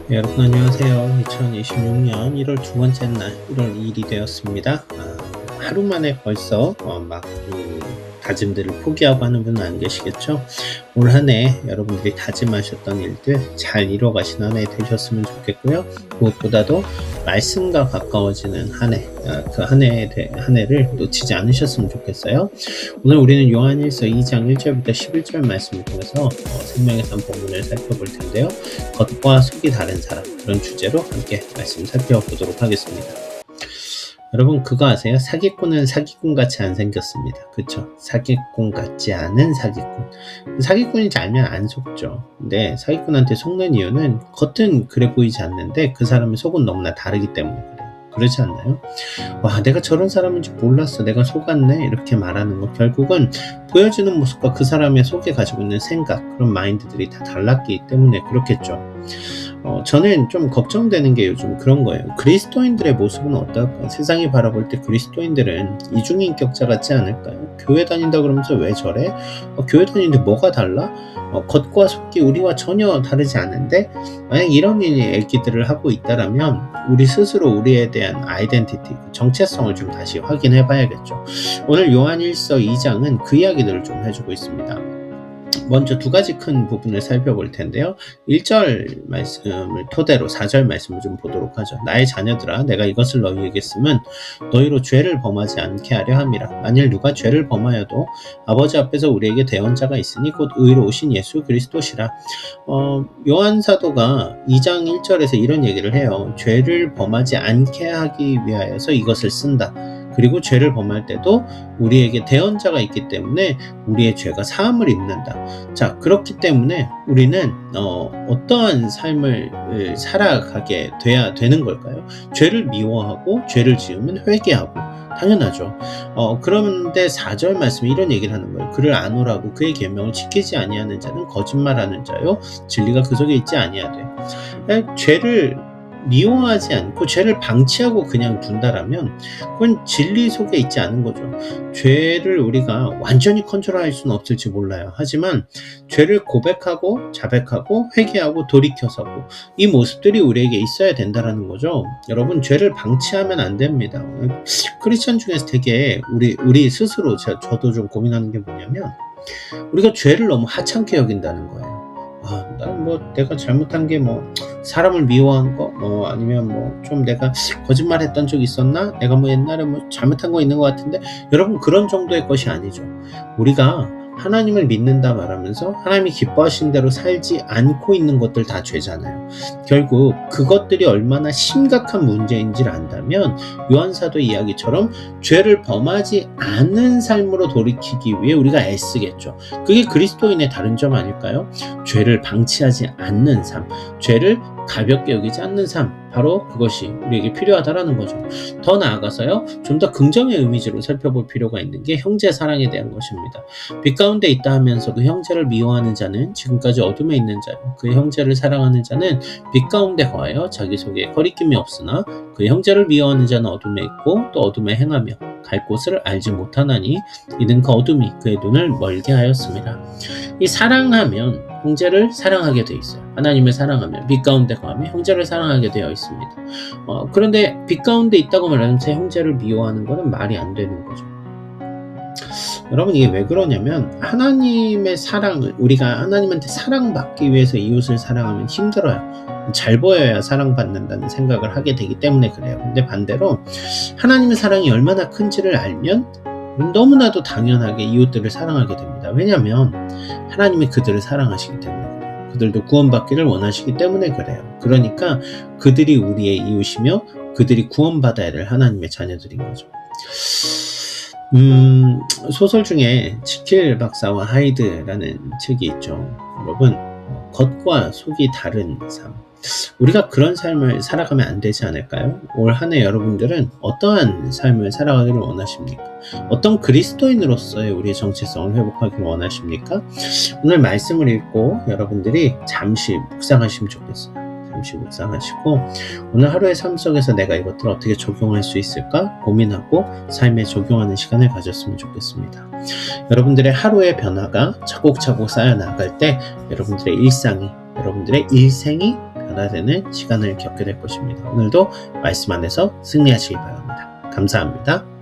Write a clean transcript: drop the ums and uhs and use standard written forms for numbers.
네, 여러분 안녕하세요. 2026년 1월 두 번째 날 1월 2일이 되었습니다. 하루 만에 벌써 다짐들을 포기하고 하는 분은 안 계시겠죠? 올 한 해 여러분들이 다짐하셨던 일들 잘 이뤄가신 한 해 되셨으면 좋겠고요. 무엇보다도 말씀과 가까워지는 한 해, 그 한 해를 놓치지 않으셨으면 좋겠어요. 오늘 우리는 요한일서 2장 1절부터 11절 말씀을 통해서 생명의 산 본문을 살펴볼 텐데요. 겉과 속이 다른 사람, 그런 주제로 함께 말씀 살펴보도록 하겠습니다. 여러분 그거 아세요? 사기꾼은 사기꾼같이 안 생겼습니다. 그쵸? 사기꾼 같지 않은 사기꾼. 사기꾼인지 알면 안 속죠. 근데 사기꾼한테 속는 이유는 겉은 그래 보이지 않는데 그 사람의 속은 너무나 다르기 때문에 그래요. 그렇지 않나요? 와, 내가 저런 사람인지 몰랐어. 내가 속았네. 이렇게 말하는 거 결국은 보여주는 모습과 그 사람의 속에 가지고 있는 생각, 그런 마인드들이 다 달랐기 때문에 그렇겠죠. 저는 좀 걱정되는 게 요즘 그런 거예요. 그리스도인들의 모습은 어떨까요? 세상이 바라볼 때 그리스도인들은 이중인격자 같지 않을까요? 교회 다닌다 그러면서 왜 저래? 교회 다니는데 뭐가 달라? 겉과 속이 우리와 전혀 다르지 않은데 만약 이런 얘기들을 하고 있다라면 우리 스스로 우리에 대한 아이덴티티, 정체성을 좀 다시 확인해 봐야겠죠. 오늘 요한일서 2장은 그 이야기들을 좀 해주고 있습니다. 먼저 두 가지 큰 부분을 살펴볼 텐데요. 1절 말씀을 토대로 4절 말씀을 좀 보도록 하죠. 나의 자녀들아, 내가 이것을 너희에게 쓰면 너희로 죄를 범하지 않게 하려 함이라. 만일 누가 죄를 범하여도 아버지 앞에서 우리에게 대언자가 있으니 곧 의로우신 예수 그리스도시라. 요한 사도가 2장 1절에서 이런 얘기를 해요. 죄를 범하지 않게 하기 위하여서 이것을 쓴다. 그리고 죄를 범할 때도 우리에게 대언자가 있기 때문에 우리의 죄가 사함을 입는다. 자, 그렇기 때문에 우리는 어떠한 삶을 살아가게 돼야 되는 걸까요? 죄를 미워하고 죄를 지으면 회개하고 당연하죠. 그런데 4절 말씀에 이런 얘기를 하는 거예요. 그를 아노라고 그의 계명을 지키지 아니하는 자는 거짓말하는 자요 진리가 그 속에 있지 아니하되. 죄를 미워하지 않고 죄를 방치하고 그냥 둔다라면 그건 진리 속에 있지 않은 거죠. 죄를 우리가 완전히 컨트롤할 수는 없을지 몰라요. 하지만 죄를 고백하고 자백하고 회개하고 돌이켜서고 이 모습들이 우리에게 있어야 된다라는 거죠. 여러분 죄를 방치하면 안 됩니다. 크리스천 중에서 되게 우리 스스로 저도 좀 고민하는 게 뭐냐면 우리가 죄를 너무 하찮게 여긴다는 거예요. 난 내가 잘못한 게 사람을 미워한 거, 아니면 좀 내가 거짓말 했던 적 있었나? 내가 옛날에 잘못한 거 있는 것 같은데, 여러분, 그런 정도의 것이 아니죠. 우리가 하나님을 믿는다 말하면서 하나님이 기뻐하신 대로 살지 않고 있는 것들 다 죄잖아요. 결국 그것들이 얼마나 심각한 문제인지를 안다면 요한사도 이야기처럼 죄를 범하지 않은 삶으로 돌이키기 위해 우리가 애쓰겠죠. 그게 그리스도인의 다른 점 아닐까요? 죄를 방치하지 않는 삶, 죄를 가볍게 여기지 않는 삶, 바로 그것이 우리에게 필요하다라는 거죠. 더 나아가서요, 좀 더 긍정의 이미지로 살펴볼 필요가 있는 게 형제 사랑에 대한 것입니다. 빛 가운데 있다 하면서 그 형제를 미워하는 자는 지금까지 어둠에 있는 자요, 그 형제를 사랑하는 자는 빛 가운데 거하여 자기 속에 거리낌이 없으나 그 형제를 미워하는 자는 어둠에 있고 또 어둠에 행하며 갈 곳을 알지 못하나니 이는 그 어둠이 그의 눈을 멀게 하였습니다. 이 사랑하면 형제를 사랑하게 돼 있어요. 하나님을 사랑하면 빛 가운데 거하며 형제를 사랑하게 되어 있습니다. 그런데 빛 가운데 있다고 말하면서 형제를 미워하는 것은 말이 안 되는 거죠. 여러분 이게 왜 그러냐면 하나님의 사랑을 우리가 하나님한테 사랑받기 위해서 이웃을 사랑하면 힘들어요. 잘 보여야 사랑받는다는 생각을 하게 되기 때문에 그래요. 근데 반대로 하나님의 사랑이 얼마나 큰지를 알면 너무나도 당연하게 이웃들을 사랑하게 됩니다. 왜냐하면 하나님이 그들을 사랑하시기 때문에 그래요. 그들도 구원받기를 원하시기 때문에 그래요. 그러니까 그들이 우리의 이웃이며 그들이 구원받아야 될 하나님의 자녀들인 거죠. 소설 중에 지킬 박사와 하이드라는 책이 있죠. 여러분, 겉과 속이 다른 삶. 우리가 그런 삶을 살아가면 안 되지 않을까요? 올 한 해 여러분들은 어떠한 삶을 살아가기를 원하십니까? 어떤 그리스도인으로서의 우리의 정체성을 회복하기를 원하십니까? 오늘 말씀을 읽고 여러분들이 잠시 묵상하시면 좋겠어요. 잠시 묵상하시고 오늘 하루의 삶 속에서 내가 이것들을 어떻게 적용할 수 있을까 고민하고 삶에 적용하는 시간을 가졌으면 좋겠습니다. 여러분들의 하루의 변화가 차곡차곡 쌓여나갈 때 여러분들의 일상이 여러분들의 일생이 변화되는 시간을 겪게 될 것입니다. 오늘도 말씀 안에서 승리하시기 바랍니다. 감사합니다.